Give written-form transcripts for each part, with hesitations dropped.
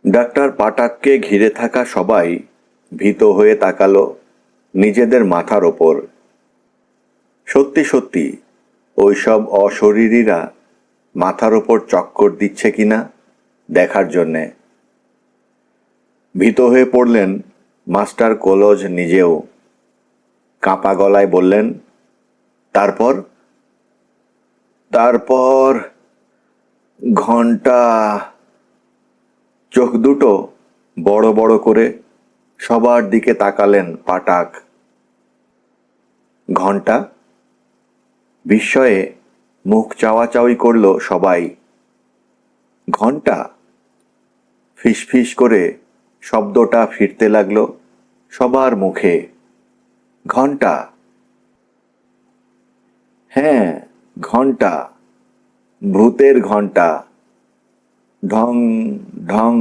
Doctor পাঠাককে ঘিরে থাকা সবাই ভীত হয়ে তাকালো নিজেদের মাথার ওপর। সত্যি সত্যি ওইসব অশরীরীরা মাথার ওপর চক্কর দিচ্ছে কিনা দেখার জন্যে। ভীত হয়ে পড়লেন মাস্টার কোলজ নিজেও। কাঁপা গলায় বললেন, তারপর তারপর ঘন্টা। চোখ দুটো বড় বড় করে সবার দিকে তাকালেন পাঠাক। ঘন্টা? বিস্ময়ে মুখ চাওয়াচাওয়ি করল সবাই। ঘন্টা? ফিসফিস করে শব্দটা ফিরতে লাগলো সবার মুখে। ঘন্টা? হ্যাঁ, ঘন্টা, ভূতের ঘন্টা। ঢং ঢং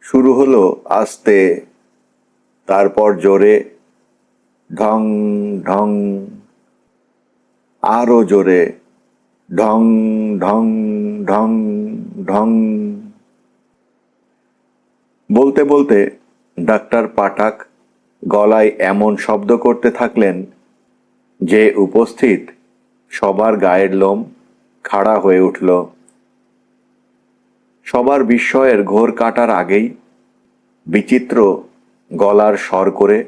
শুরু হলো আস্তে, তারপর জোরে, ঢং ঢং, আরো জোরে, ঢং ঢং ঢং ঢং। বলতে বলতে ডাক্তার পাঠাক গলায় এমন শব্দ করতে থাকলেন যে উপস্থিত সবার গায়ের লোম খাড়া হয়ে উঠল। সবার বিস্ময়ের ঘোর কাটার আগেই বিচিত্র গলার স্বর করে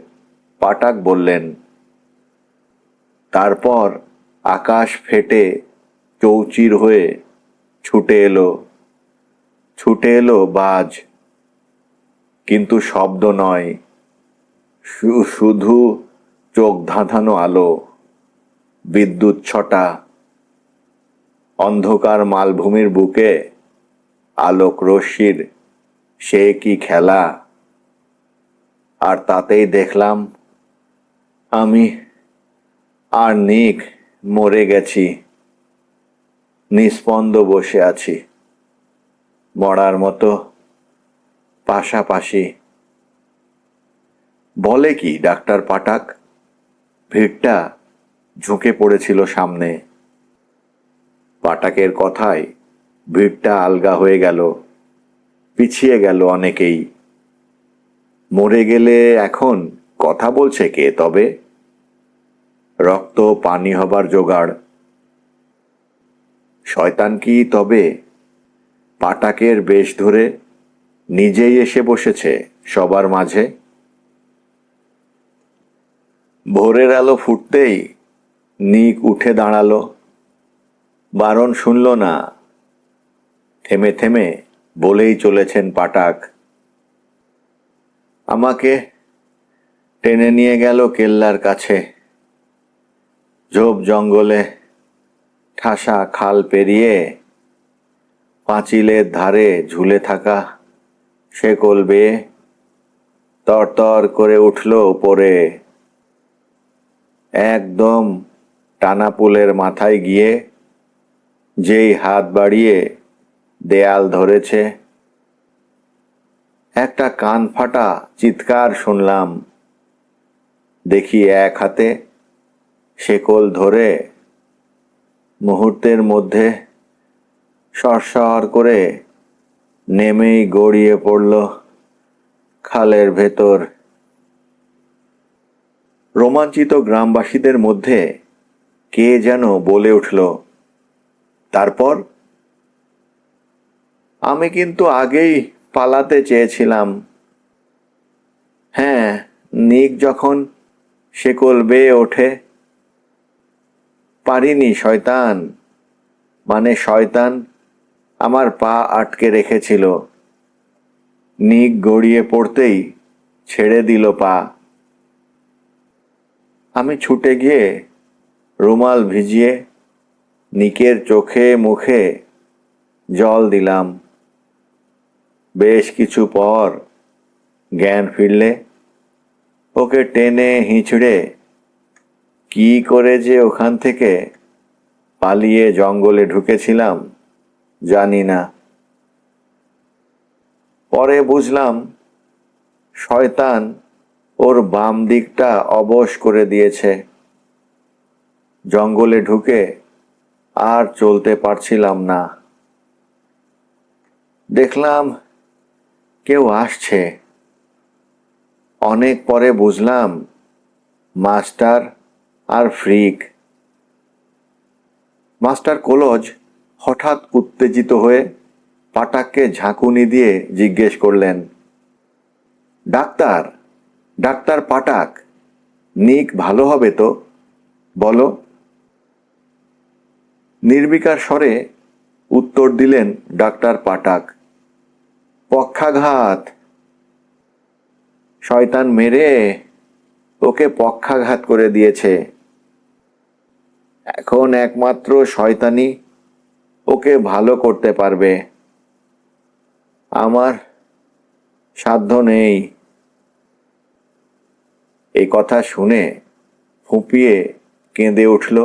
পাঠাক বললেন, তারপর আকাশ ফেটে চৌচির হয়ে ছুটে এলো বাজ, কিন্তু শব্দ নয়, শুধু চোখ ধাঁধানো আলো, বিদ্যুৎ ছটা। অন্ধকার মালভূমির বুকে আলোক রশ্মির সে কি খেলা! আর তাতেই দেখলাম আমি আর নিক মরে গেছি। নিস্পন্দ বসে আছি, মরার মতো পাশাপাশি। বলে কি ডাক্তার পাঠাক? ভিড়টা ঝুঁকে পড়েছিল সামনে। পাঠাকের কথায় ভিড়টা আলগা হয়ে গেল, পিছিয়ে গেল অনেকেই। মরে গেলে এখন কথা বলছে কে তবে? রক্ত পানি হবার জোগাড়। শয়তান কি তবে পাঠাকের বেশ ধরে নিজেই এসে বসেছে সবার মাঝে? ভোরের আলো ফুটতেই নিক উঠে দাঁড়ালো, বারণ শুনল না। থেমে থেমে বলেই চলেছেন পাঠাক, আমাকে টেনে নিয়ে গেল কেল্লার কাছে। ঝোপ জঙ্গলে ঠাসা খাল পেরিয়ে পাঁচিলের ধারে ঝুলে থাকা শেকল বেয়ে তরতর করে উঠল উপরে। একদম টানা পুলের মাথায় গিয়ে যেই হাত বাড়িয়ে দেয়াল ধরেছে, একটা কান ফাটা চিৎকার শুনলাম। দেখি এক হাতে শেকল ধরে মুহূর্তের মধ্যে সরসর করে নেমেই গড়িয়ে পড়ল খালের ভেতর। রোমাঞ্চিত গ্রামবাসীদের মধ্যে কে যেন বলে উঠল, তারপর? আমি কিন্তু আগেই পালাতে চেয়েছিলাম। হ্যাঁ, নিক যখন শেকল বেয়ে ওঠে। পারিনি, শয়তান শয়তান আমার পা আটকে রেখেছিল। নিক গড়িয়ে পড়তেই ছেড়ে দিল পা। আমি ছুটে গিয়ে রুমাল ভিজিয়ে নিকের চোখে মুখে জল দিলাম। বেশ কিছু পর জ্ঞান ফিরলে ওকে টেনে হিঁচড়ে কি করে যে ওখান থেকে পালিয়ে জঙ্গলে ঢুকেছিলাম জানি না। পরে বুঝলাম শয়তান ওর বাম দিকটা অবশ করে দিয়েছে। জঙ্গলে ঢুকে আর চলতে পারছিলাম না। দেখলাম কেউ আসছে। অনেক পরে বুঝলাম মাস্টার আর ফ্রিক। মাস্টার কোলজ হঠাৎ উত্তেজিত হয়ে পাটাককে ঝাঁকুনি দিয়ে জিজ্ঞেস করলেন, ডাক্তার, ডাক্তার পাটাক, নিক ভালো হবে তো? বলো। নির্বিকার স্বরে উত্তর দিলেন ডাক্তার পাটাক, পক্ষাঘাত। শয়তান মেরে ওকে পক্ষাঘাত করে দিয়েছে। এখন একমাত্র শয়তানি ওকে ভালো করতে পারবে। আমার সাধ্য নেই। এই কথা শুনে ফুঁপিয়ে কেঁদে উঠল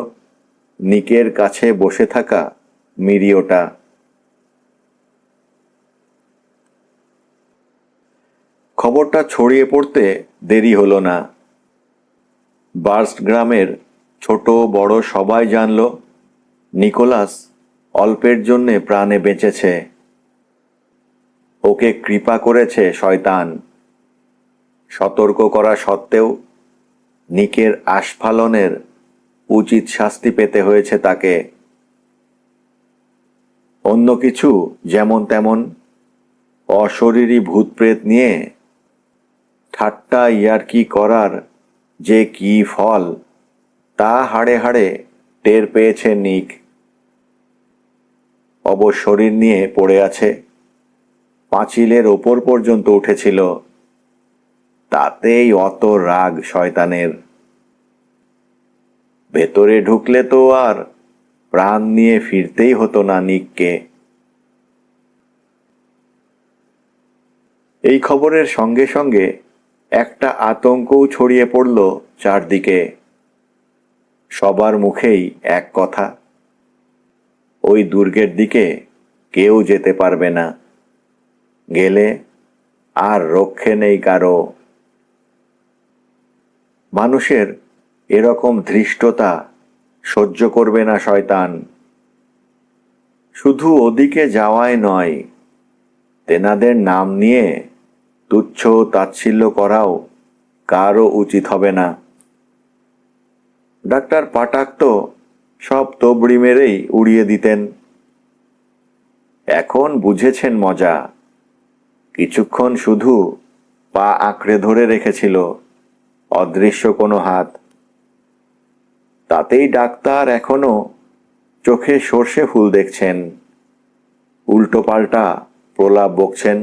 নিকের কাছে বসে থাকা মিরিওটা। খবরটা ছড়িয়ে পড়তে দেরি হলো না। বার্স্ট গ্রামের ছোট বড় সবাই জানল নিকোলাস অল্পের জন্যে প্রাণে বেঁচেছে। ওকে কৃপা করেছে শয়তান। সতর্ক করা সত্ত্বেও নিকের আস্ফালনের উচিত শাস্তি পেতে হয়েছে তাকে। অন্য কিছু যেমন তেমন অশরীরী ভূতপ্রেত নিয়ে ঠাট্টা ইয়ার্কি করার যে কি ফল তা হাড়ে হাড়ে টের পেয়েছে নিক। অবশরীর নিয়ে পড়ে আছে, পাঁচিলের ওপর পর্যন্ত উঠেছিল, তাতেই অত রাগ শয়তানের। ভেতরে ঢুকলে তো আর প্রাণ নিয়ে ফিরতেই হতো না নিককে। এই খবরের সঙ্গে সঙ্গে একটা আতঙ্কও ছড়িয়ে পড়ল চারদিকে। সবার মুখেই এক কথা, ওই দুর্গের দিকে কেউ যেতে পারবে না, গেলে আর রক্ষে নেই কারো। মানুষের এরকম ধৃষ্টতা সহ্য করবে না শয়তান। শুধু ওদিকে যাওয়াই নয়, তেনাদের নাম নিয়ে তুচ্ছ তাচ্ছিল্য করাও কারও উচিত হবে না। ডাক্তার পাটাক তো সব তবড়ি মেরেই উড়িয়ে দিতেন। এখন বুঝেছেন মজা। কিছুক্ষণ শুধু পা আঁকড়ে ধরে রেখেছিল অদৃশ্য কোনো হাত। তাতেই ডাক্তার এখনো চোখে সর্ষে ফুল দেখছেন, উল্টো পাল্টা প্রলাপ বকছেন।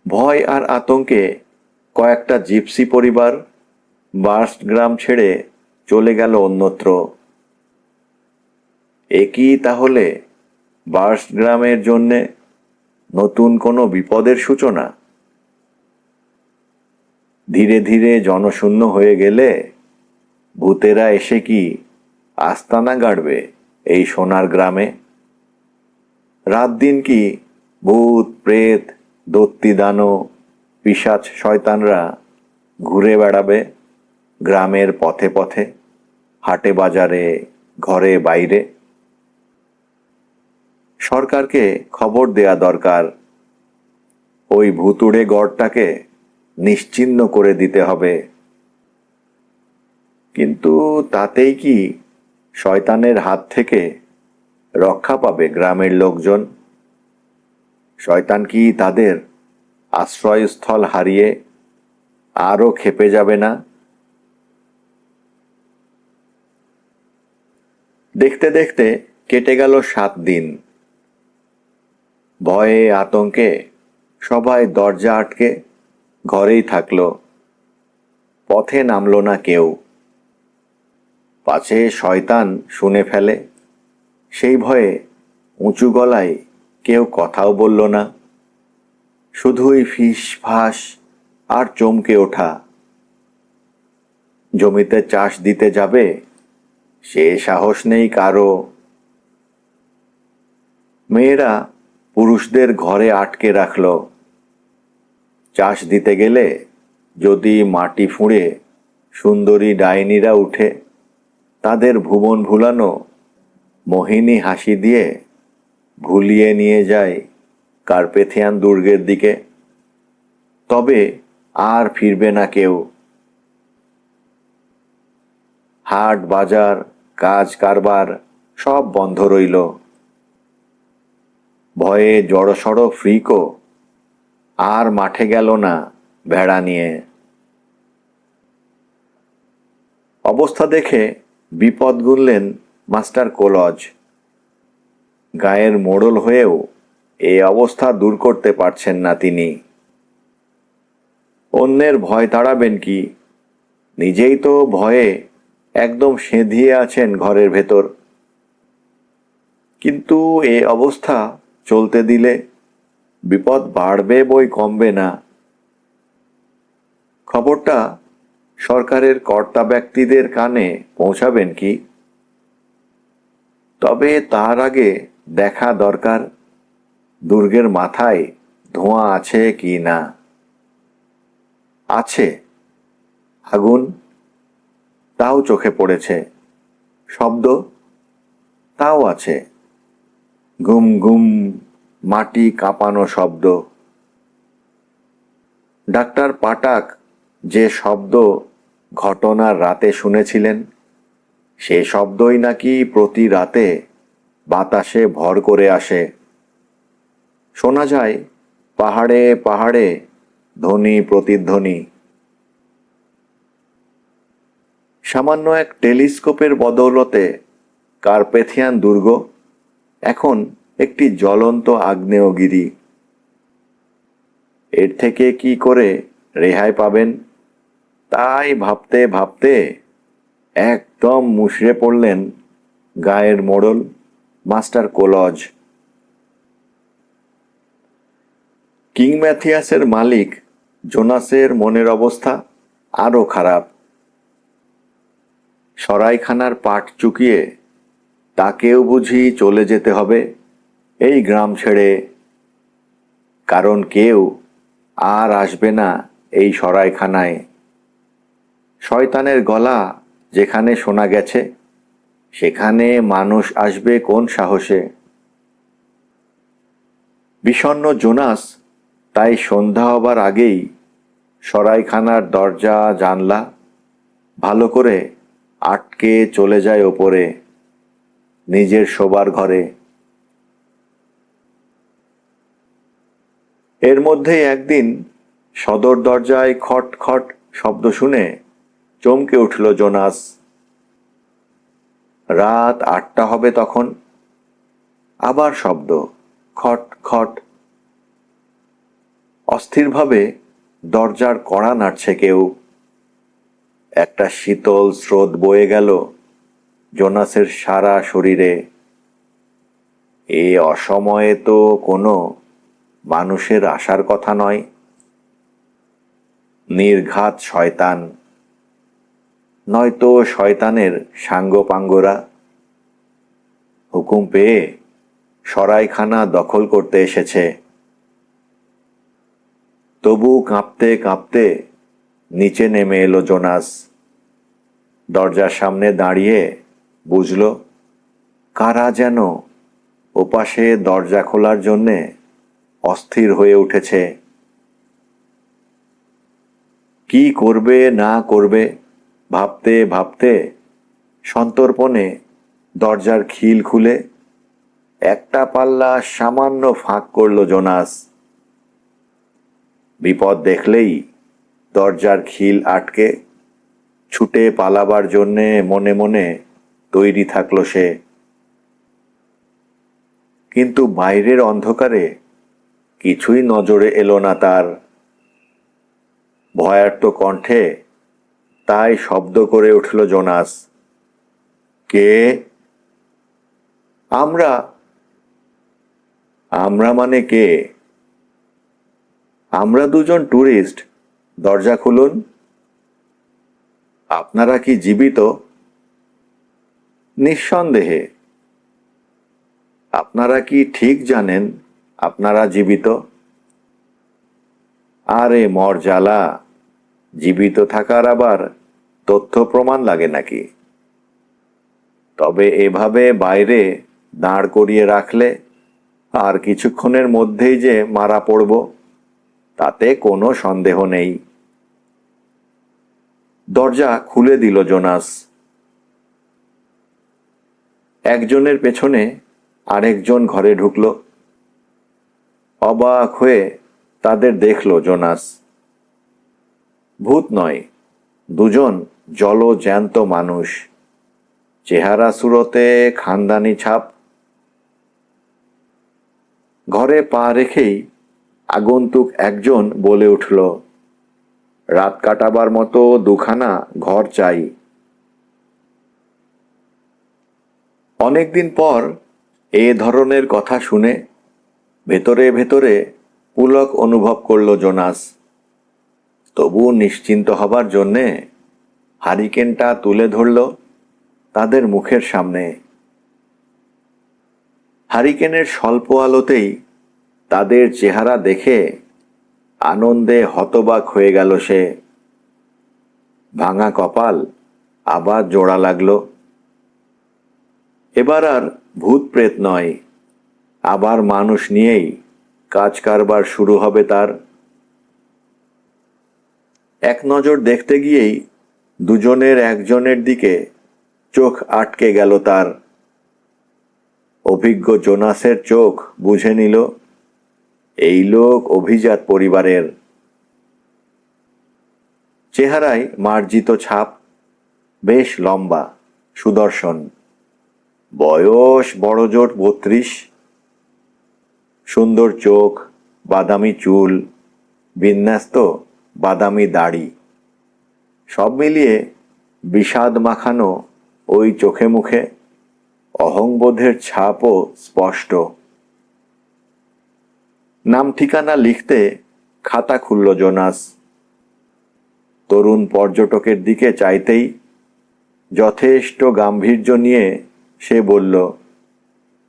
ভয় আর আতঙ্কে কয়েকটা জিপসি পরিবার বার্স্ট গ্রাম ছেড়ে চলে গেল অন্যত্র। একই তাহলে বার্স্ট গ্রামের জন্যে নতুন কোনো বিপদের সূচনা? ধীরে ধীরে জনশূন্য হয়ে গেলে ভূতেরা এসে কি আস্তানা গাড়বে এই সোনার গ্রামে? রাত দিন কি ভূত প্রেত দত্তি দানো পিশাচ শয়তানরা ঘুরে বেড়াবে গ্রামের পথে পথে, হাটে বাজারে, ঘরে বাইরে? সরকারকে খবর দেয়া দরকার। ওই ভুতুড়ে গড়টাকে নিশ্চিহ্ন করে দিতে হবে। কিন্তু তাতেই কি শয়তানের হাত থেকে রক্ষা পাবে গ্রামের লোকজন? শয়তান কি তাদের আশ্রয়স্থল হারিয়ে আরও ক্ষেপে যাবে না? দেখতে দেখতে কেটে গেল 7 দিন। ভয়ে আতঙ্কে সবাই দরজা আটকে ঘরেই থাকলো। পথে নামলো না কেউ। পাছে শয়তান শুনে ফেলে, সেই ভয়ে উঁচু গলায় কেউ কথাও বলল না। শুধুই ফিস ফাস আর চমকে ওঠা। জমিতে চাষ দিতে যাবে সে সাহস নেই কারো। মেয়েরা পুরুষদের ঘরে আটকে রাখল। চাষ দিতে গেলে যদি মাটি ফুঁড়ে সুন্দরী ডাইনিরা উঠে তাদের ভুবন ভুলানো মোহিনী হাসি দিয়ে ভুলিয়ে নিয়ে যায় কার্পেথিয়ান দুর্গের দিকে। তবে আর ফিরবে না কেউ। হাট বাজার, কাজ কারবার সব বন্ধ রইল। ভয়ে জড়সড় ফ্রিকো আর মাঠে গেল না ভেড়া নিয়ে। অবস্থা দেখে বিপদ গুনলেন মাস্টার কোলজ। গায়ের মোড়ল হয়েও এ অবস্থা দূর করতে পারছেন না তিনি। অন্যের ভয় তাড়াবেন কি, নিজেই তো ভয়ে একদম সেঁধিয়ে আছেন ঘরের ভেতর। কিন্তু এ অবস্থা চলতে দিলে বিপদ বাড়বে বই কমবে না। খবরটা সরকারের কর্তা ব্যক্তিদের কানে পৌঁছাবেন কি? তবে তার আগে দেখা দরকার দুর্গের মাথায় ধোঁয়া আছে কি না। আছে, আগুন তাও চোখে পড়েছে, শব্দ তাও আছে, গুম গুম মাটি কাঁপানো শব্দ। ডাক্তার পাটাক যে শব্দ ঘটনার রাতে শুনেছিলেন, সে শব্দই নাকি প্রতি রাতে বাতাসে ভর করে আসে। শোনা যায় পাহাড়ে পাহাড়ে ধ্বনি প্রতিধ্বনি। সামান্য এক টেলিস্কোপের বদৌলতে কার্পেথিয়ান দুর্গ এখন একটি জ্বলন্ত আগ্নেয়গিরি। এর থেকে কি করে রেহাই পাবেন তাই ভাবতে ভাবতে একদম মুষড়ে পড়লেন গায়ের মোড়ল মাস্টার কোলজ। কিং ম্যাথিয়াসের মালিক জোনাসের মনের অবস্থা আরো খারাপ। সরাইখানার পাট চুকিয়ে তাকেও বুঝি চলে যেতে হবে এই গ্রাম ছেড়ে। কারণ কেউ আর আসবে না এই সরাইখানায়। শয়তানের গলা যেখানে শোনা গেছে, সেখানে মানুষ আসবে কোন সাহসে? বিষণ্ণ জোনাস তাই সন্ধ্যা হবার আগেই সরাইখানার দরজা জানলা ভালো করে আটকে চলে যায় ওপরে নিজের শোবার ঘরে। এর মধ্যেই একদিন সদর দরজায় খট খট শব্দ শুনে চমকে উঠল জোনাস। রাত 8টা হবে তখন। আবার শব্দ, খট খট। অস্থিরভাবে দরজার কড়া নাড়ছে কেউ। একটা শীতল স্রোত বয়ে গেল জোনাসের সারা শরীরে। এ অসময়ে তো কোনো মানুষের আসার কথা নয়। নির্ঘাত শয়তান, নয়তো শয়তানের সাঙ্গপাঙ্গরা হুকুম পেয়ে সরাইখানা দখল করতে এসেছে। তবু কাঁপতে কাঁপতে নিচে নেমে এলো জোনাস। দরজার সামনে দাঁড়িয়ে বুঝল কারা যেন ওপাশে দরজা খোলার জন্যে অস্থির হয়ে উঠেছে। কি করবে না করবে ভাবতে ভাবতে সন্তর্পণে দরজার খিল খুলে একটা পাল্লা সামান্য ফাঁক করল জোনাস। বিপদ দেখলেই দরজার খিল আটকে ছুটে পালাবার জন্যে মনে মনে তৈরি থাকলো সে। কিন্তু বাইরের অন্ধকারে কিছুই নজরে এলো না তার। ভয়ার্ত কণ্ঠে তাই শব্দ করে উঠল জোনাস, কে? আমরা। আমরা মানে কে? আমরা দুজন ট্যুরিস্ট, দরজা খুলুন। আপনারা কি জীবিত? নিঃসন্দেহে। আপনারা কি ঠিক জানেন আপনারা জীবিত? আরে মরজালা, জীবিত থাকার আবার তথ্য প্রমাণ লাগে নাকি? তবে এভাবে বাইরে দাঁড় করিয়ে রাখলে আর কিছুক্ষণের মধ্যেই যে মারা পড়ব তাতে কোনো সন্দেহ নেই। দরজা খুলে দিল জোনাস। একজনের পেছনে আরেকজন ঘরে ঢুকল। অবাক হয়ে তাদের দেখল জোনাস। ভূত নয়, দুজন জলজ্যান্ত মানুষ, চেহারা সুরতে খানদানি ছাপ। ঘরে পা রেখেই আগন্তুক একজন বলে উঠল, রাত কাটাবার মতো দুখানা ঘর চাই। অনেকদিন পর এ ধরনের কথা শুনে ভেতরে ভেতরে পুলক অনুভব করল জোনাস। তবু নিশ্চিন্ত হবার জন্যে হারিকেনটা তুলে ধরল তাদের মুখের সামনে। হারিকেনের স্বল্প আলোতেই তাদের চেহারা দেখে আনন্দে হতবাক হয়ে গেল সে। ভাঙা কপাল আবার জোড়া লাগলো। এবার আর ভূত প্রেত নয়, আবার মানুষ নিয়েই কাজ কারবার শুরু হবে তার। এক নজর দেখতে গিয়েই দুজনের একজনের দিকে চোখ আটকে গেল তার। অভিজ্ঞ জোনাসের চোখ বুঝে নিল এই লোক অভিজাত পরিবারের। চেহারায় মার্জিত ছাপ, বেশ লম্বা, সুদর্শন, বয়স বড়জোর 32। সুন্দর চোখ, বাদামি চুল, বিন্যস্ত বাদামি দাড়ি, সব মিলিয়ে বিষাদ মাখানো ওই চোখে মুখে অহংবোধের ছাপও স্পষ্ট। নাম ঠিকানা লিখতে খাতা খুলল জোনাস। তরুণ পর্যটকের দিকে চাইতেই যথেষ্ট গাম্ভীর্য নিয়ে সে বলল,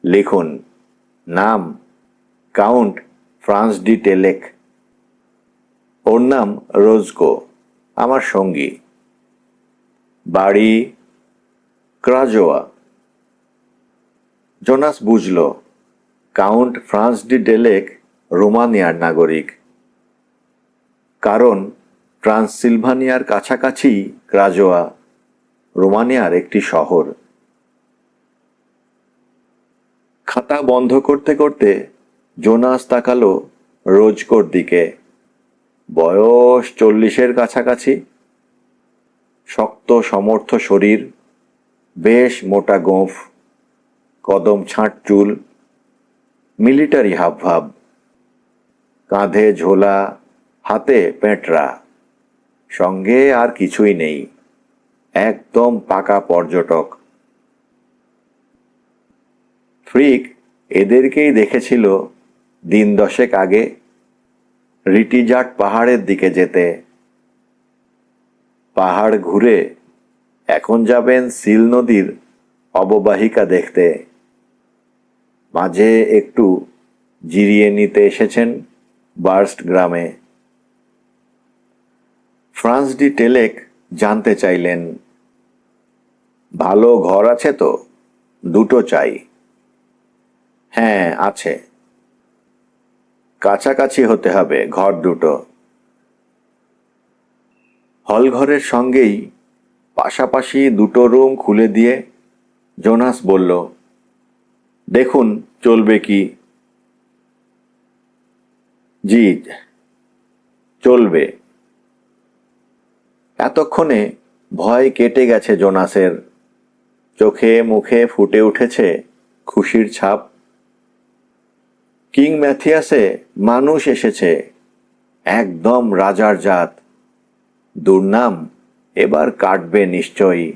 লিখুন, নাম কাউন্ট ফ্রান্স ডি টেলেক। ওর নাম রোজকো, আমার সঙ্গী। বাড়ি ক্রাজোয়া। জোনাস বুঝল কাউন্ট ফ্রান্স ডি টেলেক রোমানিয়ার নাগরিক, কারণ ট্রান্সিলভানিয়ার কাছাকাছি ক্রাজোয়া, রোমানিয়ার একটি শহর। খাতা বন্ধ করতে করতে জোনাস তাকালো রোজকোর দিকে। বয়স 40-এর কাছাকাছি, শক্ত সমর্থ শরীর, বেশ মোটা গোঁফ, কদম ছাঁট চুল, মিলিটারি হাবভাব, কাঁধে ঝোলা, হাতে পেঁটরা, সঙ্গে আর কিছুই নেই, একদম পাকা পর্যটক। ফ্রিক এদেরকেই দেখেছিল দিন 10 আগে রিটিজাট পাহাড়ের দিকে যেতে। পাহাড় ঘুরে এখন যাবেন সিল নদীর অববাহিকা দেখতে। মাঝে একটু জিরিয়ে নিতে এসেছেন বার্স্ট গ্রামে। ফ্রান্স ডি টেলেক জানতে চাইলেন, ভালো ঘর আছে তো? 2টো চাই। হ্যাঁ আছে। কাছাকাছি হতে হবে ঘর 2টো। হলঘরের সঙ্গেই পাশাপাশি 2টো রুম খুলে দিয়ে জোনাস বলল, দেখুন চলবে কি। জি চলবে। এতক্ষণে ভয় কেটে গেছে জোনাসের। চোখে মুখে ফুটে উঠেছে খুশির ছাপ। কিং ম্যাথিয়াসে মানুষ এসেছে, একদম রাজার জাত। দুর্নাম এবার কাটবে নিশ্চয়ই।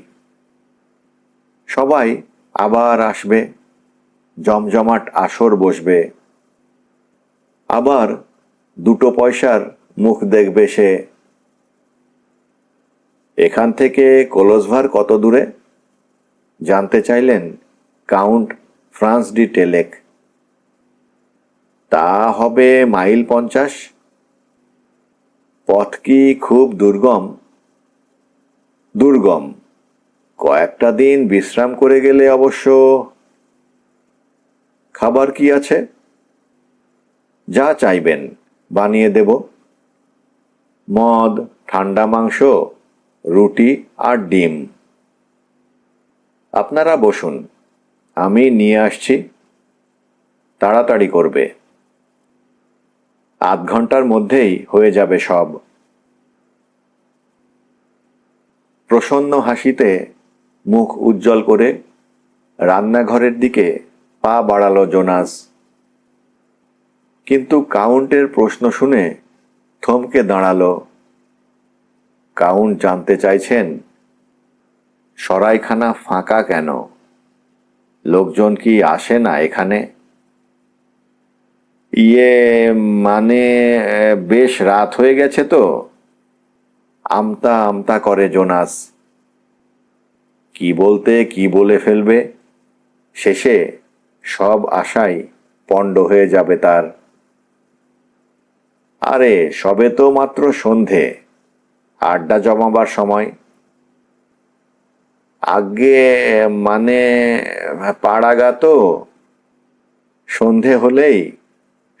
সবাই আবার আসবে, জমজমাট আসর বসবে। আবার 2টো পয়সার মুখ দেখবে সে। এখান থেকে কোলোজভার কত দূরে জানতে চাইলেন কাউন্ট ফ্রান্স ডি টেলেক। তা হবে মাইল 50। পথ কি খুব দুর্গম? দুর্গম, কয়েকটা দিন বিশ্রাম করে গেলে অবশ্য। খাবার কি আছে? যা চাইবেন বানিয়ে দেব। মদ, ঠান্ডা মাংস, রুটি আর ডিম। আপনারা বসুন, আমি নিয়ে আসছি। তাড়াতাড়ি করবে, আধ ঘন্টার মধ্যেই হয়ে যাবে সব। প্রসন্ন হাসিতে মুখ উজ্জ্বল করে রান্নাঘরের দিকে পা বাড়ালো জোনাস। কিন্তু কাউন্টের প্রশ্ন শুনে থমকে দাঁড়ালো। কাউন্ট জানতে চাইছেন, সরাইখানা ফাঁকা কেন? লোকজন কি আসে না এখানে? ইয়ে, মানে বেশ রাত হয়ে গেছে তো, আমতা আমতা করে জোনাস। কি বলতে কি বলে ফেলবে, শেষে সব আশাই পণ্ড হয়ে যাবে তার। আরে সবে তো মাত্র সন্ধে, আড্ডা জমাবার সময়। আগে মানে পাড়াগা তো, সন্ধে হলেই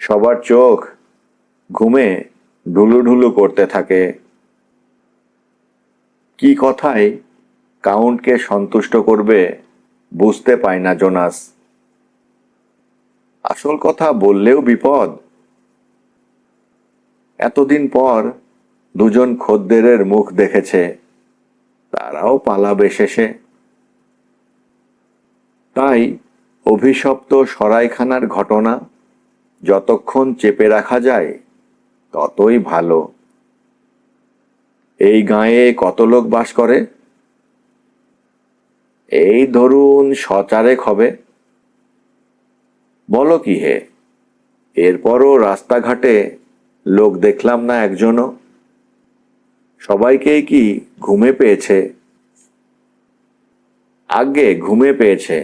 সবার চোখ ঘুমে ঢুলু ঢুলু করতে থাকে। কি কথায় কাউন্টকে সন্তুষ্ট করবে বুঝতে পায় না জোনাস। আসল কথা বললেও বিপদ। এতদিন পর দুজন খদ্দেরের মুখ দেখেছে, তারাও পালাবে শেষে। তাই অভিশপ্ত সরাইখানার ঘটনা যতক্ষণ চেপে রাখা যায় ততই ভালো। এই গাঁয়ে কত লোক বাস করে? এই ধরুন 100-4 হবে। বলো কি হে, এরপরও রাস্তাঘাটে লোক দেখলাম না একজনও। সবাইকেই কি ঘুমে পেয়েছে? আগে ঘুমে পেয়েছে।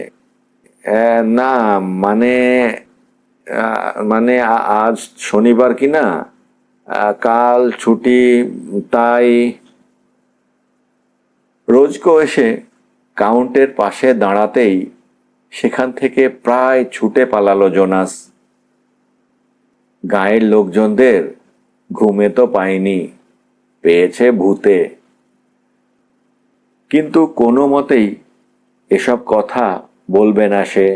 না, মানে আজ শনিবার কি না, কাল ছুটি, তাই। রোজকো এসে কাউন্টের পাশে দাঁড়াতেই সেখান থেকে প্রায় ছুটে পালালো জোনাস। গাঁয়ের লোকজনদের ঘুমে তো পায়নি, পেয়েছে ভূতে। কিন্তু কোনো মতেই এসব কথা বলবে না সে।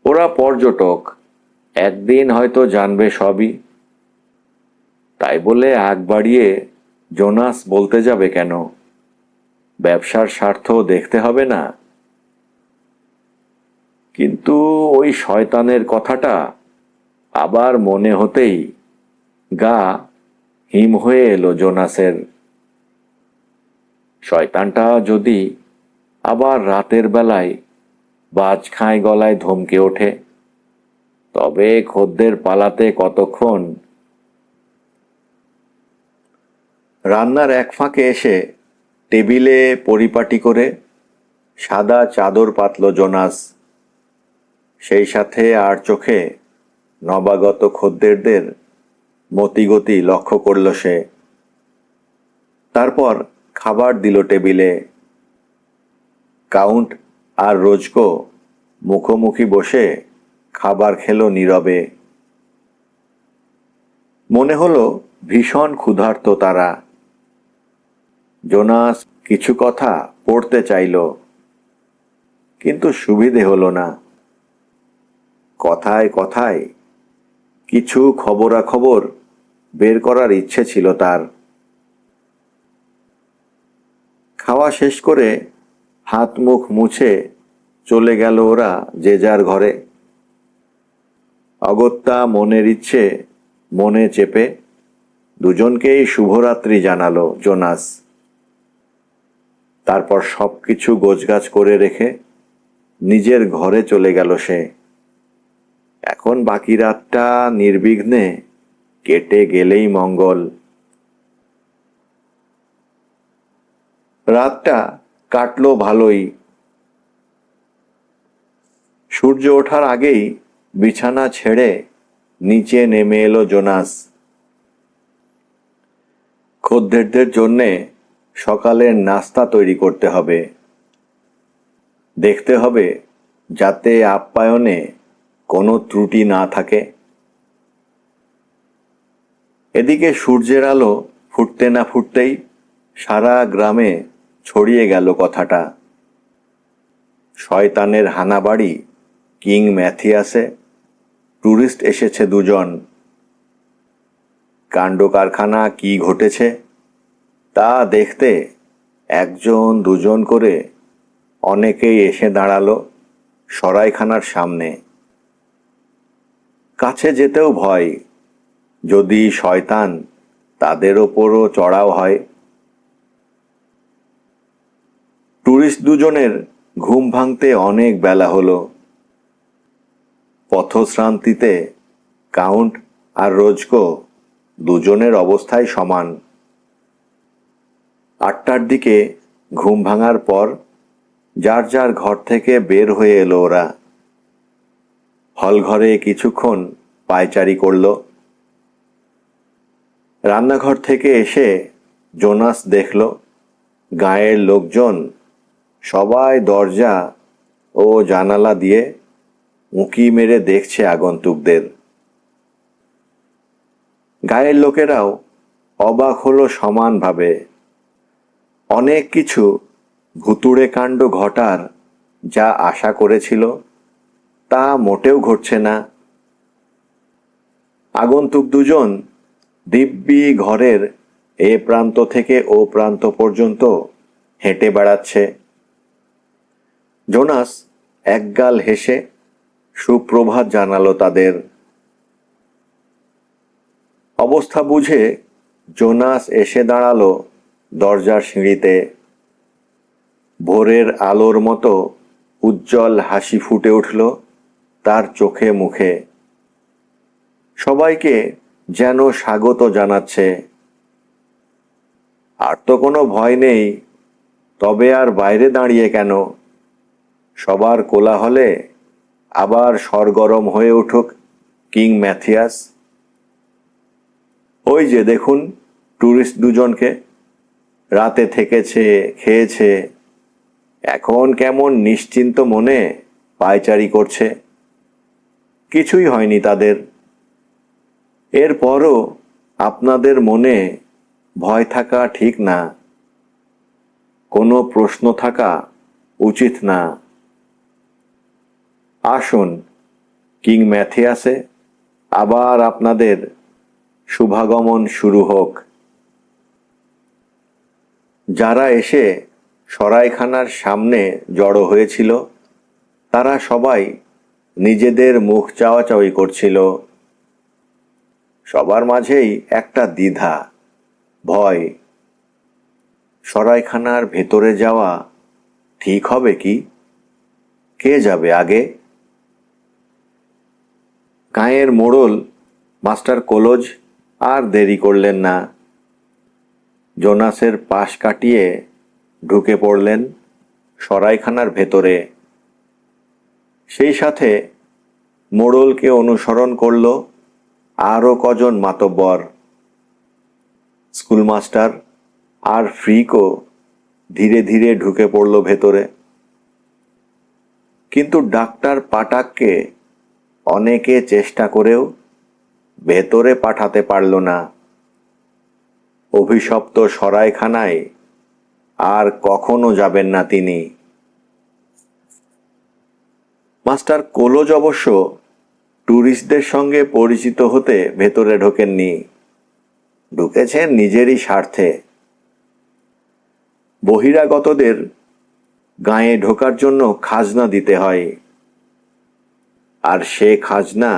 ওরা পর্যটক, একদিন হয়তো জানবে সবই। তাই বলে আগ বাড়িয়ে জোনাস বলতে যাবে কেন? ব্যবসার স্বার্থ দেখতে হবে না? কিন্তু ওই শয়তানের কথাটা আবার মনে হতেই গা হিম হয়ে এলো জোনাসের। শয়তানটা যদি আবার রাতের বেলায় বাজখাঁয় গলায় ধমকে ওঠে, তবে খদ্দের পালাতে কতক্ষণ। রান্নার এক ফাঁকে এসে টেবিলে পরিপাটি করে সাদা চাদর পাতল জোনাস। সেই সাথে আর চোখে নবাগত খদ্দেরদের মতিগতি লক্ষ্য করল সে। তারপর খাবার দিল টেবিলে। কাউন্ট আর রোজকো মুখোমুখি বসে খাবার খেলো নীরবে। মনে হলো ভীষণ ক্ষুধার্ত তারা। জোনাস কিছু কথা পড়তে চাইল, কিন্তু সুবিধে হলো না। কথায় কথায় কিছু খবরাখবর বের করার ইচ্ছে ছিল তার। খাওয়া শেষ করে হাত মুখ মুছে চলে গেল ওরা যে যার ঘরে। অগত্যা মনের ইচ্ছে মনে চেপে দুজনকেই শুভরাত্রি জানালো জোনাস। তারপর সবকিছু গোছগাছ করে রেখে নিজের ঘরে চলে গেল সে। এখন বাকি রাতটা নির্বিঘ্নে কেটে গেলেই মঙ্গল। রাতটা কাটলো ভালোই। সূর্য ওঠার আগেই বিছানা ছেড়ে নিচে নেমে এলো জোনাস। খদ্দেরদের জন্যে সকালের নাস্তা তৈরি করতে হবে। দেখতে হবে যাতে আপ্যায়নে কোনো ত্রুটি না থাকে। এদিকে সূর্যের আলো ফুটতে না ফুটতেই সারা গ্রামে ছড়িয়ে গেল কথাটা। শয়তানের হানাবাড়ি কিং ম্যাথিয়াসে ট্যুরিস্ট এসেছে দুজন। কাণ্ড কারখানা কি ঘটেছে তা দেখতে একজন দুজন করে অনেকেই এসে দাঁড়ালো সরাইখানার সামনে। কাছে যেতেও ভয়, যদি শয়তান তাদের ওপরও চড়াও হয়। ট্যুরিস্ট দুজনের ঘুম ভাঙতে অনেক বেলা হলো। পথশ্রান্তিতে কাউন্ট আর রোজকো দুজনের অবস্থাই সমান। 8টার দিকে ঘুম ভাঙার পর যার যার ঘর থেকে বের হয়ে এলো ওরা। হলঘরে কিছুক্ষণ পায়চারি করল। রান্নাঘর থেকে এসে জোনাস দেখল গাঁয়ের লোকজন সবাই দরজা ও জানালা দিয়ে উঁকি মেরে দেখছে আগন্তুকদের। গাঁয়ের লোকেরাও অবাক হলো সমানভাবে। অনেক কিছু ভুতুড়ে কাণ্ড ঘটার যা আশা করেছিল তা মোটেও ঘটছে না। আগন্তুক দুজন দিব্যি ঘরের এ প্রান্ত থেকে ও প্রান্ত পর্যন্ত হেঁটে বেড়াচ্ছে। জোনাস একগাল হেসে সুপ্রভাত জানালো তাদের। অবস্থা বুঝে জোনাস এসে দাঁড়ালো দরজার সিঁড়িতে। ভোরের আলোর মতো উজ্জ্বল হাসি ফুটে উঠল তার চোখে মুখে। সবাইকে যেন স্বাগত জানাচ্ছে। আর তো কোনো ভয় নেই, তবে আর বাইরে দাঁড়িয়ে কেন? সবার কোলাহলে আবার সরগরম হয়ে উঠুক কিং ম্যাথিয়াস। ওই যে দেখুন ট্যুরিস্ট দুজনকে, রাতে থেকেছে, খেয়েছে, এখন কেমন নিশ্চিন্ত মনে পায়চারি করছে। কিছুই হয়নি তাদের। এরপরও আপনাদের মনে ভয় থাকা ঠিক না, কোনো প্রশ্ন থাকা উচিত না। আসুন কিং ম্যাথিয়াসে আবার আপনাদের শুভাগমন শুরু হোক। যারা এসে সরাইখানার সামনে জড়ো হয়েছিল তারা সবাই নিজেদের মুখ চাওয়াচাওয়ি করছিল। সবার মাঝেই একটা দ্বিধা, ভয়। সরাইখানার ভেতরে যাওয়া ঠিক হবে কি? কে যাবে আগে? গাঁয়ের মোড়ল মাস্টার কোলোজ আর দেরি করলেন না। জোনাসের পাশ কাটিয়ে ঢুকে পড়লেন সরাইখানার ভেতরে। সেই সাথে মোড়লকে অনুসরণ করল আরও কজন মাতব্বর। স্কুলমাস্টার আর ফ্রিকও ধীরে ধীরে ঢুকে পড়ল ভেতরে। কিন্তু ডাক্তার পাটাককে অনেকে চেষ্টা করেও ভেতরে পাঠাতে পারল না। অভিশপ্ত সরাইখানায় আর কখনো যাবেন না তিনি। মাস্টার কোলোজ অবশ্য ট্যুরিস্টদের সঙ্গে পরিচিত হতে ভেতরে ঢোকেননি, ঢুকেছেন নিজেরই স্বার্থে। বহিরাগতদের গাঁয়ে ঢোকার জন্য খাজনা দিতে হয়, আর সে খাজনা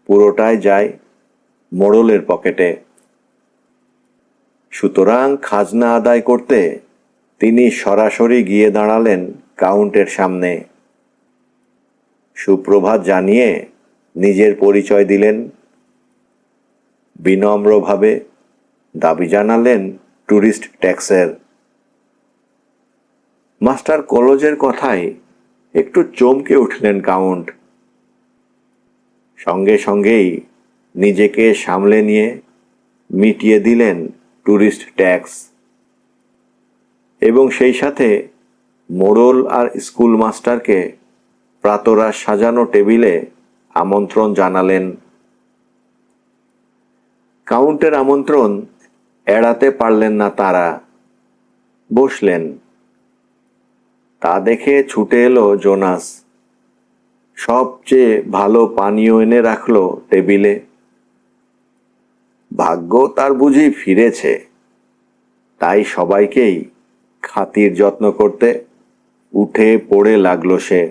পুরোটাই যায় মোড়লের পকেটে। সুতরাং খাজনা আদায় করতে তিনি সরাসরি গিয়ে দাঁড়ালেন কাউন্টের সামনে। সুপ্রভাত জানিয়ে নিজের পরিচয় দিলেন। বিনম্রভাবে দাবি জানালেন ট্যুরিস্ট ট্যাক্সের। মাস্টার কোলোজের কথায় একটু চমকে উঠলেন কাউন্ট। সঙ্গে সঙ্গেই নিজেকে সামলে নিয়ে মিটিয়ে দিলেন ট্যুরিস্ট ট্যাক্স, এবং সেই সাথে মোড়ল আর স্কুল মাস্টারকে প্রাতরাশ সাজানো টেবিলে আমন্ত্রণ জানালেন। কাউন্টের আমন্ত্রণ এড়াতে পারলেন না তারা। বসলেন। তা দেখে ছুটে এলো জোনাস। সবচেয়ে ভালো পানীয় এনে রাখলো টেবিলে। ভাগ্য তার বুঝি ফিরেছে, তাই সবাইকেই খাতির যত্ন করতে উঠে পড়ে লাগলো সে।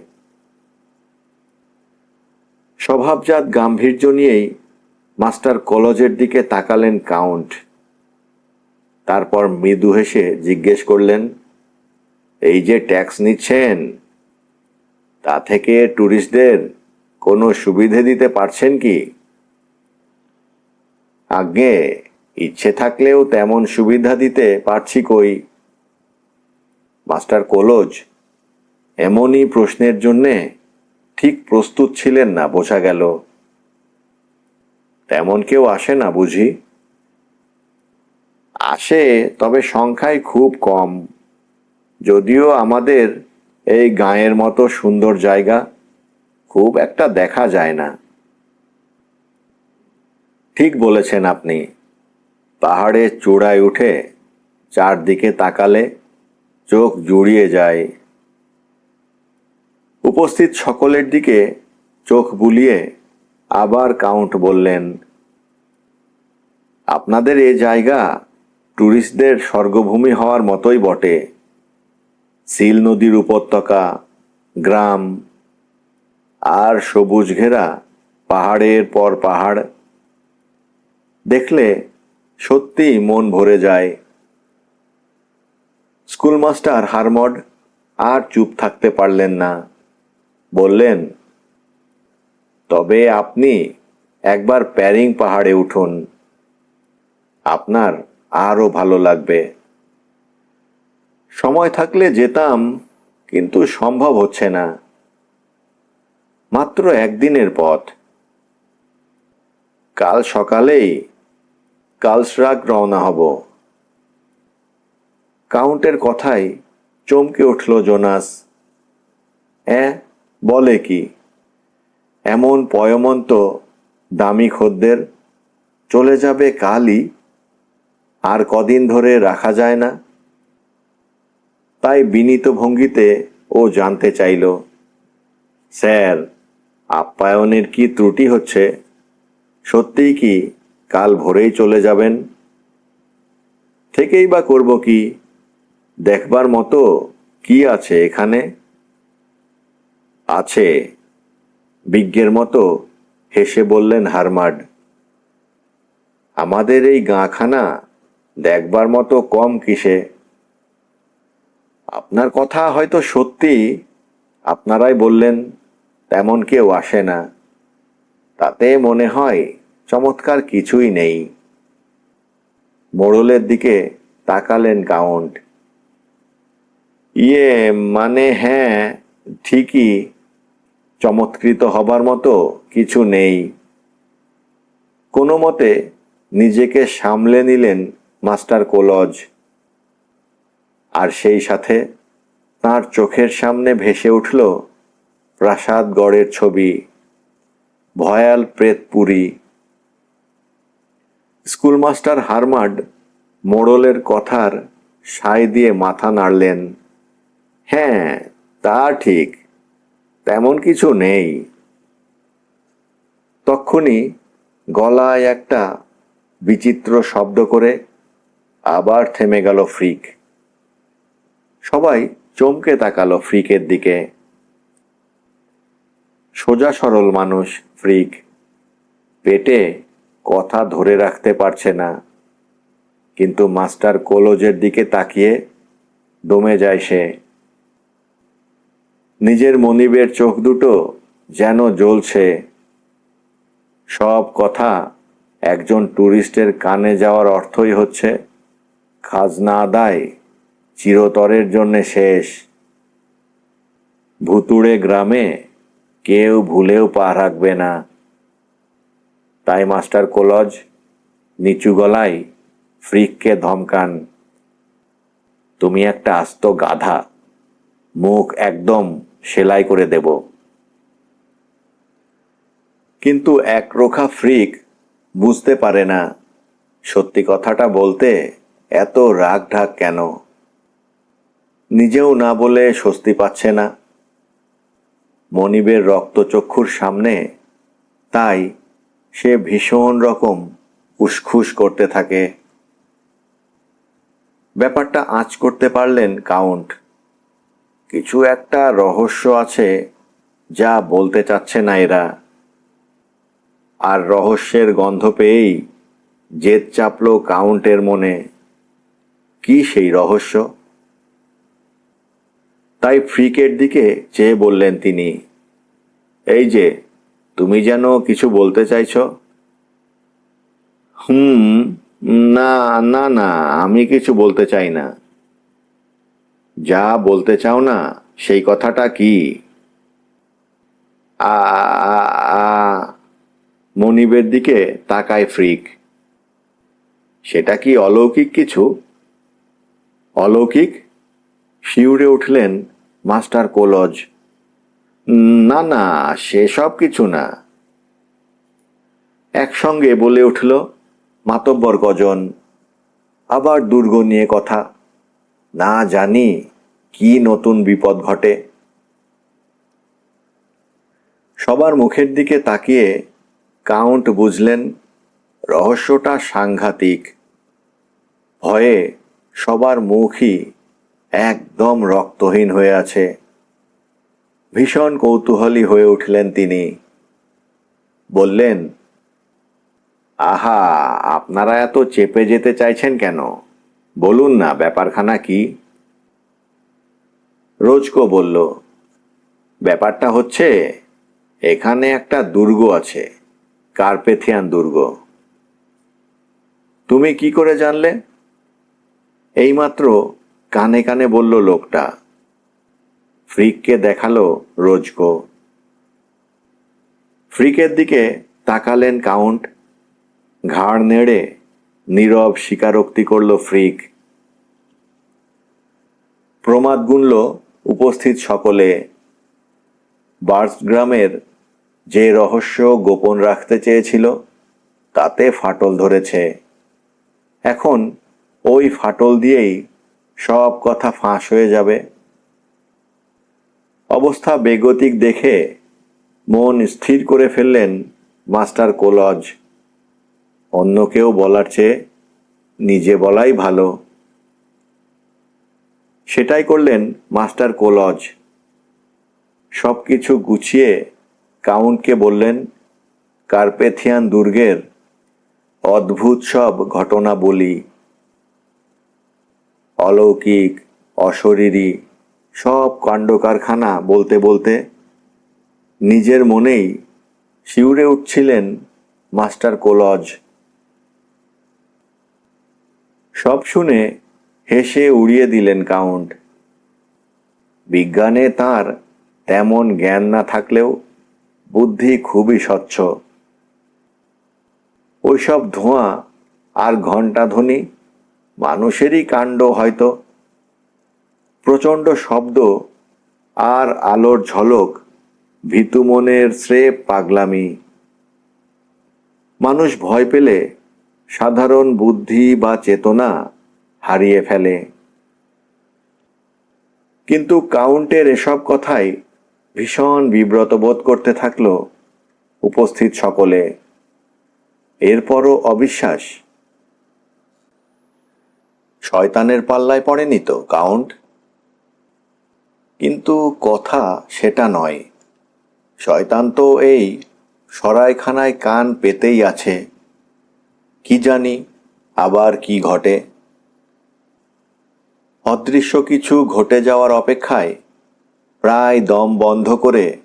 স্বভাবজাত গাম্ভীর্য নিয়েই মাস্টার কলেজের দিকে তাকালেন কাউন্ট। তারপর মৃদু হেসে জিজ্ঞেস করলেন, এই যে ট্যাক্স নিচ্ছেন, তা থেকে ট্যুরিস্টদের কোনো সুবিধে দিতে পারছেন কি? আজ্ঞে, ইচ্ছে থাকলেও তেমন সুবিধা দিতে পারছি কই। মাস্টার কলোজ এমনই প্রশ্নের জন্যে ঠিক প্রস্তুত ছিলেন না, বোঝা গেল। তেমন কেউ আসে না বুঝি? আসে, তবে সংখ্যায় খুব কম। যদিও আমাদের এই গাঁয়ের মতো সুন্দর জায়গা খুব একটা দেখা যায় না। ঠিক বলেছেন আপনি। পাহাড়ের চূড়ায় উঠে চারদিকে তাকালে চোখ জুড়িয়ে যায়। উপস্থিত সকলের দিকে চোখ বুলিয়ে আবার কাউন্ট বললেন, আপনাদের এ জায়গা ট্যুরিস্টদের স্বর্গভূমি হওয়ার মতোই বটে। সিল নদীর উপত্যকা, গ্রাম, আর সবুজ ঘেরা পাহাড়ের পর পাহাড়। দেখলে সত্যি মন ভরে যায়। স্কুলমাস্টার হারমড আর চুপ থাকতে পারলেন না। বললেন, তবে আপনি একবার প্যারিং পাহাড়ে উঠুন, আপনার আরও ভালো লাগবে। সময় থাকলে যেতাম, কিন্তু সম্ভব হচ্ছে না। মাত্র একদিনের পথ। কাল সকালেই কালসরাগ রওনা হব। কাউন্টের কথায় চমকে উঠল জোনাস। বলে কি? এমন পয়মন্ত দামি খদ্দের চলে যাবে কালই? আর কদিন ধরে রাখা যায় না? তাই বিনীত ভঙ্গিতে ও জানতে চাইল, স্যার, আপ্যায়নের কি ত্রুটি হচ্ছে? সত্যিই কি কাল ভোরেই চলে যাবেন? থেকেই বা করব কি? দেখবার মতো কি আছে এখানে? আছে, বিজ্ঞের মতো হেসে বললেন হারমাড। আমাদের এই গাঁখানা দেখবার মতো কম কিসে? আপনার কথা হয়তো সত্যি। আপনারাই বললেন তেমন কেউ আসে না, তাতে মনে হয় চমৎকার কিছুই নেই। মোড়লের দিকে তাকালেন কাউন্ট। মানে হ্যাঁ, ঠিকই, চমৎকৃত হবার মতো কিছু নেই। কোনো মতে নিজেকে সামলে নিলেন মাস্টার কোলজ। আর সেই সাথে তার চোখের সামনে ভেসে উঠল প্রাসাদগড়ের ছবি, ভয়াল প্রেতপুরী। স্কুলমাস্টার হারমাড মোড়লের কথার সায় দিয়ে মাথা নাড়লেন। হ্যাঁ, তা ঠিক, তেমন কিছু নেই। তক্ষুনি গলায় একটা বিচিত্র শব্দ করে আবার থেমে গেল ফ্রিক। সবাই চমকে তাকালো ফ্রিকের দিকে। সোজা সরল মানুষ ফ্রিক, পেটে কথা ধরে রাখতে পারছে না, কিন্তু মাস্টার কোলজের দিকে তাকিয়ে দমে যায় সে। নিজের মনিবের চোখ দুটো যেন জ্বলছে। সব কথা একজন ট্যুরিস্টের কানে যাওয়ার অর্থই হচ্ছে খাজনা আদায় চিরতরের জন্যে শেষ। ভুতুড়ে গ্রামে কেউ ভুলেও পা রাখবে না। তাই মাস্টার কোলজ নিচু গলায় ফ্রিককে ধমকান, তুমি একটা আস্ত গাধা, মুখ একদম সেলাই করে দেব। কিন্তু একরোখা ফ্রিক বুঝতে পারে না সত্যি কথাটা বলতে এত রাগ ঢাক কেন? নিজেও না বলে স্বস্তি পাচ্ছে না মনিবের রক্তচক্ষুর সামনে, তাই সে ভীষণ রকম উসখুস করতে থাকে। ব্যাপারটা আঁচ করতে পারলেন কাউন্ট। কিছু একটা রহস্য আছে যা বলতে চাচ্ছে না এরা। আর রহস্যের গন্ধ পেয়েই জেদ চাপল কাউন্টের মনে। কি সেই রহস্য? তাই ফ্রিকের দিকে চেয়ে বললেন তিনি, এই যে, তুমি যেন কিছু বলতে চাইছ? হুম, না না না, আমি কিছু বলতে চাই না। যা বলতে চাও না সেই কথাটা কি? আ আ- আ- মনিবের দিকে তাকায় ফ্রিক। সেটা কি অলৌকিক কিছু? অলৌকিক? শিউরে উঠলেন মাস্টার কোলজ। না না, সেসব কিছু না। একসঙ্গে বলে উঠল মাতব্বর কজন। আবার দুর্গ নিয়ে কথা। না জানি কি নতুন বিপদ ঘটে। সবার মুখের দিকে তাকিয়ে কাউন্ট বুঝলেন রহস্যটা সাংঘাতিক। ভয়ে সবার মুখই একদম রক্তহীন হয়ে আছে। ভীষণ কৌতূহলী হয়ে উঠলেন তিনি। বললেন, আহা, আপনারা এত চেপে যেতে চাইছেন কেন? বলুন না ব্যাপারখানা কি? রোজকো বলল, ব্যাপারটা হচ্ছে, এখানে একটা দুর্গ আছে, কার্পেথিয়ান দুর্গ। তুমি কি করে জানলে? এইমাত্র কানে কানে বলল লোকটা। ফ্রিককে দেখালো রোজকো। ফ্রিকের দিকে তাকালেন কাউন্ট। ঘাড় নেড়ে নীরব স্বীকারোক্তি করল ফ্রিক। প্রমাদ গুনল উপস্থিত সকলে। বার্সগ্রামের যে রহস্য গোপন রাখতে চেয়েছিল তাতে ফাটল ধরেছে। এখন ওই ফাটল দিয়েই সব কথা ফাঁস হয়ে যাবে। অবস্থা বেগতিক দেখে মন স্থির করে ফেললেন মাস্টার কোলজ। অন্য কেউ বলার চেয়ে নিজে বলাই ভালো। সেটাই করলেন মাস্টার কোলজ। সবকিছু গুছিয়ে কাউন্টকে বললেন কার্পেথিয়ান দুর্গের অদ্ভুত সব ঘটনা বলি। অলৌকিক, অশরীরী সব কাণ্ডকারখানা বলতে বলতে নিজের মনেই শিউরে উঠছিলেন মাস্টার কোলজ। সব শুনে হেসে উড়িয়ে দিলেন কাউন্ট। বিজ্ঞানে তার তেমন জ্ঞান না থাকলেও বুদ্ধি খুবই স্বচ্ছ। ওইসব ধোঁয়া আর ঘণ্টাধ্বনি মানুষেরই কাণ্ড হয়তো। প্রচণ্ড শব্দ আর আলোর ঝলক ভীতু মনের স্রেফ পাগলামি। মানুষ ভয় পেলে সাধারণ বুদ্ধি বা চেতনা হারিয়ে ফেলে। কিন্তু কাউন্টের এসব কথাই ভীষণ বিব্রত বোধ করতে থাকল উপস্থিত সকলে। এরপরও অবিশ্বাস। শয়তানের পাল্লায় পড়েনি তো কাউন্ট? কিন্তু কথা সেটা নয়। শয়তান তো এই সরাইখানায় কান পেতেই আছে। কি জানি আবার কি ঘটে। অদৃশ্য কিছু ঘটে যাওয়ার অপেক্ষায় প্রায় দম বন্ধ করে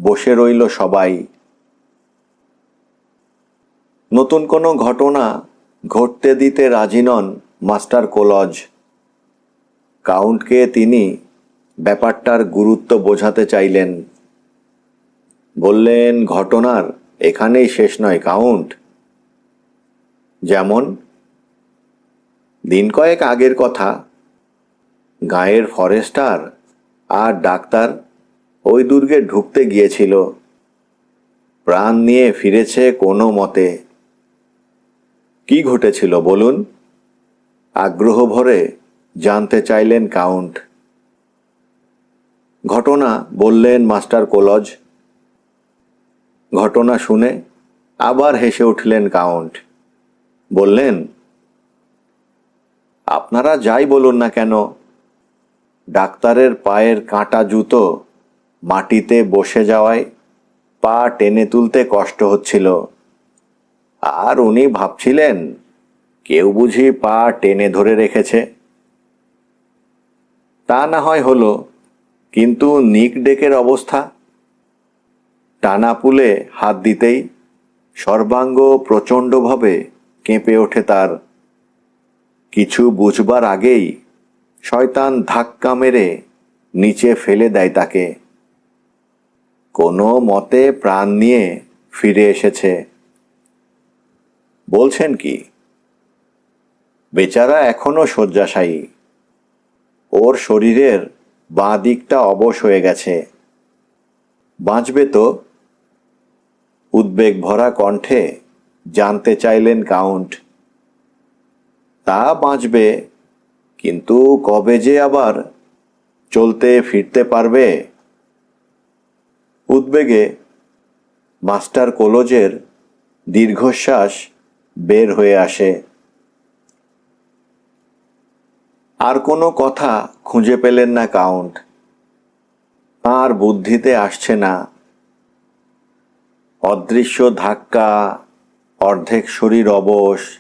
বসে রইল সবাই। নতুন কোনো ঘটনা ঘটতে দিতে রাজি নন মাস্টার কোলজ। কাউন্টকে তিনি ব্যাপারটার গুরুত্ব বোঝাতে চাইলেন। বললেন, ঘটনার এখানেই শেষ নয় কাউন্ট। যেমন? দিন কয়েক আগের কথা। গাঁয়ের ফরেস্টার আর ডাক্তার ওই দুর্গে ঢুকতে গিয়েছিল। প্রাণ নিয়ে ফিরেছে কোনো মতে। কি ঘটেছিল বলুন? আগ্রহ ভরে জানতে চাইলেন কাউন্ট। ঘটনা বললেন মাস্টার কোলজ। ঘটনা শুনে আবার হেসে উঠলেন কাউন্ট। বললেন, আপনারা যাই বলুন না কেন, ডাক্তারের পায়ের কাঁটা জুতো মাটিতে বসে যাওয়ায় পা টেনে তুলতে কষ্ট হচ্ছিল। আর উনি ভাবছিলেন কেউ বুঝি পা টেনে ধরে রেখেছে। তা না হয় হলো, কিন্তু নিক ডেকের অবস্থা। টানা পুলে হাত দিতেই সর্বাঙ্গ প্রচণ্ডভাবে কেঁপে ওঠে তার। কিছু বুঝবার আগেই শয়তান ধাক্কা মেরে নিচে ফেলে দেয় তাকে। কোনো মতে প্রাণ নিয়ে ফিরে এসেছে। বলছেন কি? বেচারা এখনো শয্যাশায়ী। ওর শরীরের বাঁ দিকটা অবশ হয়ে গেছে। বাঁচবে তো? উদ্বেগ ভরা কণ্ঠে জানতে চাইলেন কাউন্ট। তা বাঁচবে, কিন্তু কবে যে আবার চলতে ফিরতে পারবে? উদ্বেগে মাস্টার কোলজের দীর্ঘশ্বাস বের হয়ে আসে। আর কোনো কথা খুঁজে পেলেন না কাউন্ট। তাঁর বুদ্ধিতে আসছে না। অদৃশ্য ধাক্কা, অর্ধেক শরীর অবশ,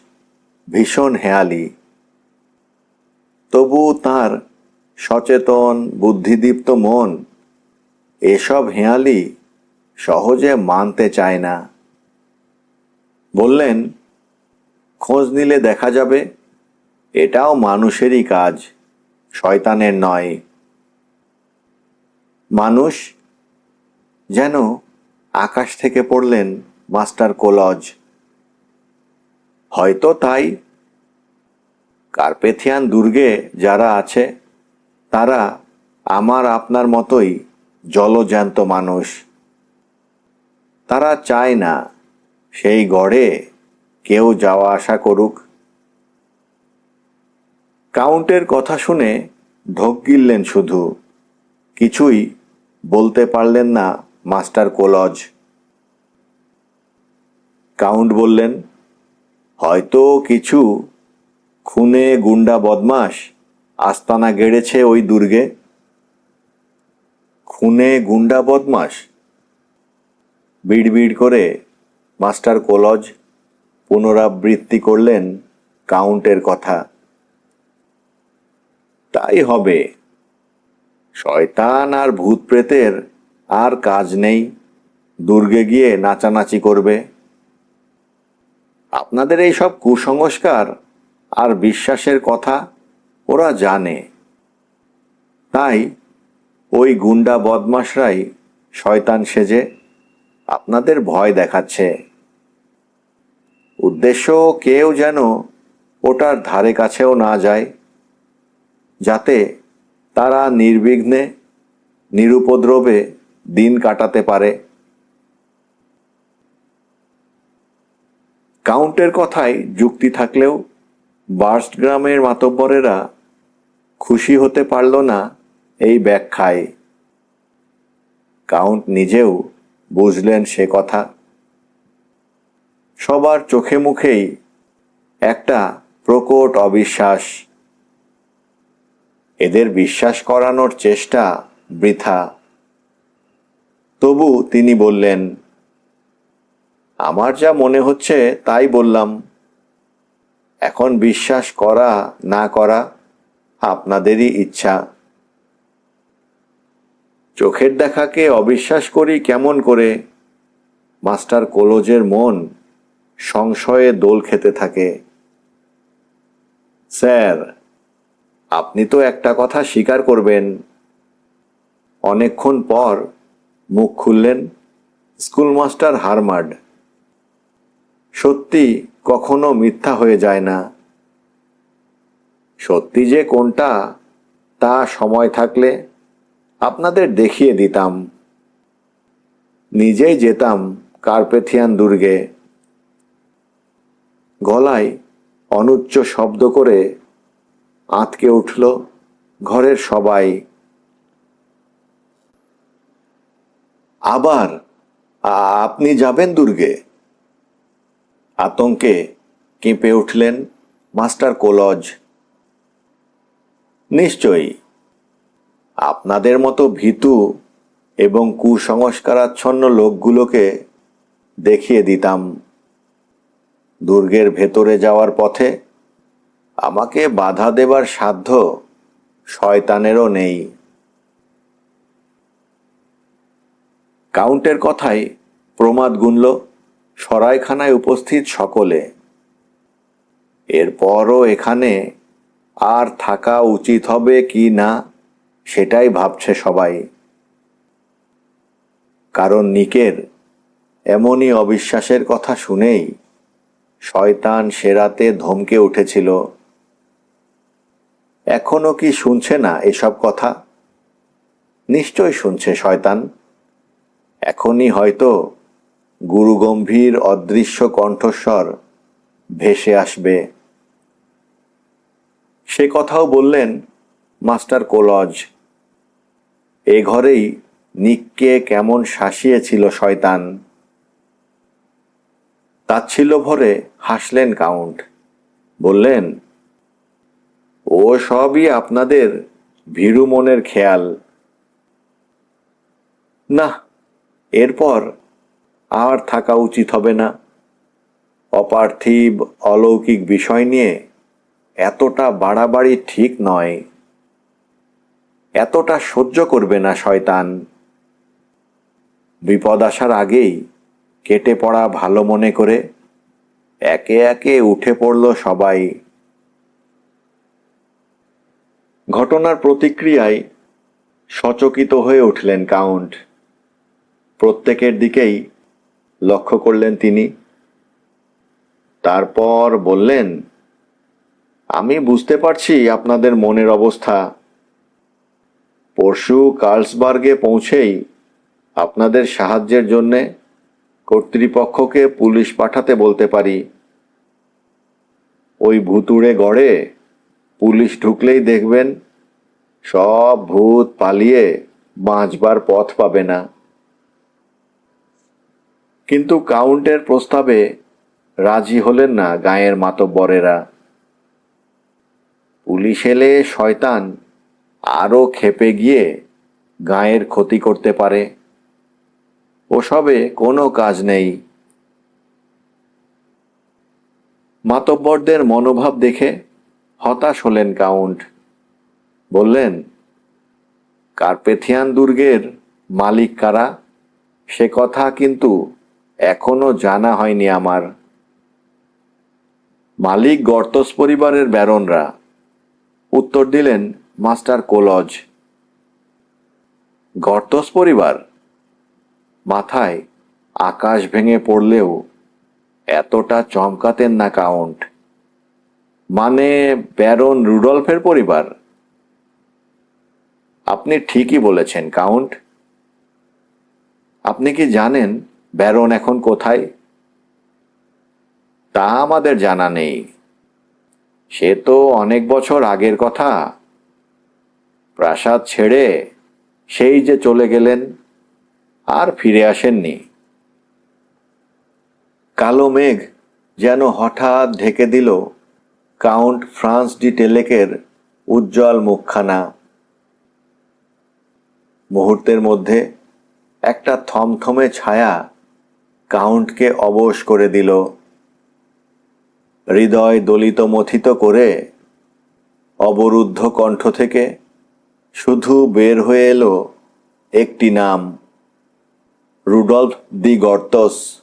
ভীষণ হেঁয়ালি। তবু তাঁর সচেতন বুদ্ধিদীপ্ত মন এসব হেঁয়ালি সহজে মানতে চায় না। বললেন, খোঁজ নিলে দেখা যাবে। এটাও মানুষেরই কাজ, শয়তানের নয়। মানুষ? যেন আকাশ থেকে পড়লেন মাস্টার কোলজ। হয়তো তাই। কার্পেথিয়ান দুর্গে যারা আছে তারা আমার আপনার মতোই জলজ্যান্ত মানুষ। তারা চায় না সেই গড়ে কেউ যাওয়া আসা করুক। কাউন্টের কথা শুনে ঢোক গিললেন শুধু, কিছুই বলতে পারলেন না মাস্টার কোলজ। কাউন্ট বললেন, হয়তো কিছু খুনে গুন্ডা বদমাশ আস্তানা গেড়েছে ওই দুর্গে। খুনে গুন্ডা বদমাশ? বিড়বিড় করে মাস্টার কোলজ পুনরাবৃত্তি করলেন কাউন্টের কথা। তাই হবে। শয়তান আর ভূত প্রেতের আর কাজ নেই দুর্গে গিয়ে নাচানাচি করবে। আপনাদের এই সব কুসংস্কার আর বিশ্বাসের কথা ওরা জানে। তাই ওই গুন্ডা বদমাশরাই শয়তান সেজে আপনাদের ভয় দেখাচ্ছে। উদ্দেশ্য কেউ যেন ওটার ধারে কাছেও না যায়, যাতে তারা নির্বিঘ্নে নিরুপদ্রবে দিন কাটাতে পারে। কাউন্টের কথায় যুক্তি থাকলেও বার্স্ট গ্রামের মাতব্বরেরা খুশি হতে পারল না এই ব্যাখ্যায়। কাউন্ট নিজেও বুঝলেন সে কথা। সবার চোখে মুখেই একটা প্রকট অবিশ্বাস। এদের বিশ্বাস করানোর চেষ্টা বৃথা। তবু তিনি বললেন, আমার যা মনে হচ্ছে তাই বললাম। এখন বিশ্বাস করা না করা আপনাদেরই ইচ্ছা। চোখের দেখাকে অবিশ্বাস করি কেমন করে? মাস্টার কোলজের মন সংশয়ে দোল খেতে থাকে। স্যার, আপনি তো একটা কথা স্বীকার করবেন। অনেকক্ষণ পর মুখ খুললেন স্কুলমাস্টার হারমার্ড। সত্যি কখনো মিথ্যা হয়ে যায় না। সত্যি যে কোনটা তা সময় থাকলে আপনাদের দেখিয়ে দিতাম। নিজেই যেতাম কার্পেথিয়ান দুর্গে। গলায় অনুচ্চ শব্দ করে আঁতকে উঠল ঘরের সবাই। আবার আপনি যাবেন দুর্গে? আতঙ্কে কেঁপে উঠলেন মাস্টার কোলজ। নিশ্চয়ই, আপনাদের মতো ভীতু এবং কুসংস্কারাচ্ছন্ন লোকগুলোকে দেখিয়ে দিতাম। দুর্গের ভেতরে যাওয়ার পথে আমাকে বাধা দেবার সাধ্য শয়তানেরও নেই। কাউন্টের কথায় প্রমাদ গুনল সরাইখানায় উপস্থিত সকলে। এরপরও এখানে আর থাকা উচিত হবে কি না সেটাই ভাবছে সবাই। কারণ নিকের এমনই অবিশ্বাসের কথা শুনেই শয়তান সে রাতে ধমকে উঠেছিল। এখনো কি শুনছে না এসব কথা? নিশ্চয় শুনছে শয়তান। এখনই হয়তো গুরুগম্ভীর অদৃশ্য কণ্ঠস্বর ভেসে আসবে। সে কথাও বললেন মাস্টার কোলজ। এ ঘরেই নিককে কেমন শাসিয়েছিল শয়তান। তাচ্ছিল্য ভরে হাসলেন কাউন্ট। বললেন, ও সবই আপনাদের ভীরু মনের খেয়াল। না, এরপর আর থাকা উচিত হবে না। অপার্থিব অলৌকিক বিষয় নিয়ে এতটা বাড়াবাড়ি ঠিক নয়। এতটা সহ্য করবে না শয়তান। বিপদ আসার আগেই কেটে পড়া ভালো মনে করে একে একে উঠে পড়ল সবাই। ঘটনার প্রতিক্রিয়ায় সচকিত হয়ে উঠলেন কাউন্ট। প্রত্যেকের দিকেই লক্ষ্য করলেন তিনি। তারপর বললেন, আমি বুঝতে পারছি আপনাদের মনের অবস্থা। পরশু কার্লসবার্গে পৌঁছেই আপনাদের সাহায্যের জন্যে কর্তৃপক্ষকে পুলিশ পাঠাতে বলতে পারি। ওই ভুতুড়ে গড়ে পুলিশ ঢুকলেই দেখবেন সব ভূত পালিয়ে বাঁচবার পথ পাবে না। কিন্তু কাউন্টের প্রস্তাবে রাজি হলেন না গাঁয়ের মাতব্বরেরা। পুলিশ এলে শয়তান আরও ক্ষেপে গিয়ে গাঁয়ের ক্ষতি করতে পারে। ওসবে কোনো কাজ নেই। মাতব্বরদের মনোভাব দেখে হতাশ হলেন কাউন্ট। বললেন, কার্পেথিয়ান দুর্গের মালিক কারা সে কথা কিন্তু এখনো জানা হয়নি আমার। মালিক গর্তস পরিবারের ব্যারনরা, উত্তর দিলেন মাস্টার কোলজ। গর্তস পরিবার? মাথায় আকাশ ভেঙে পড়লেও এতটা চমকাতেন না কাউন্ট। মানে ব্যারন রুডলফের পরিবার? আপনি ঠিকই বলেছেন কাউন্ট। আপনি কি জানেন ব্যারন এখন কোথায়? তা আমাদের জানা নেই। সে তো অনেক বছর আগের কথা। প্রাসাদ ছেড়ে সেই যে চলে গেলেন, আর ফিরে আসেননি। কালো মেঘ যেন হঠাৎ ঢেকে দিল কাউন্ট ফ্রান্স ডি টেলেকের উজ্জ্বল মুখখানা। মুহূর্তের মধ্যে একটা থমথমে ছায়া কাউন্টকে অবশ করে দিল। হৃদয় দলিত মথিত করে অবরুদ্ধ কণ্ঠ থেকে শুধু বের হয়ে এলো একটি নাম, রুডলফ দি গর্তস।